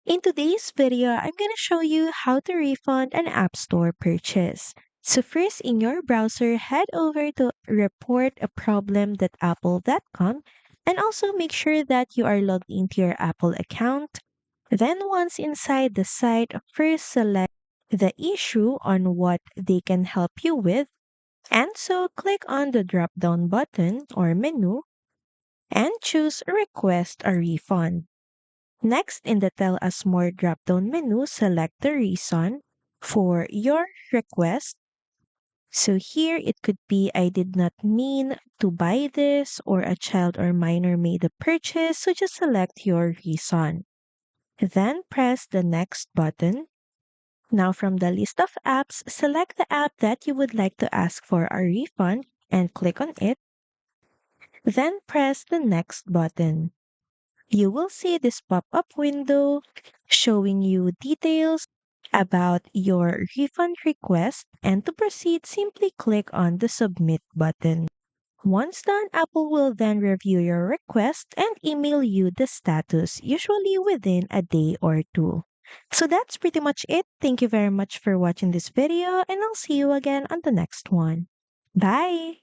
In today's video, I'm going to show you how to refund an App Store purchase. So first, in your browser, head over to reportaproblem.apple.com and also make sure that you are logged into your Apple account. Then once inside the site, first select the issue on what they can help you with. And so click on the drop-down button or menu and choose Request a Refund. Next, in the Tell Us More drop-down menu, select the reason for your request. So here it could be I did not mean to buy this or a child or minor made a purchase. So just select your reason. Then press the next button. Now from the list of apps, select the app that you would like to ask for a refund and click on it. Then press the next button. You will see this pop-up window showing you details about your refund request, and to proceed, simply click on the submit button. Once done, Apple will then review your request and email you the status, usually within a day or two. So that's pretty much it. Thank you very much for watching this video, and I'll see you again on the next one. Bye!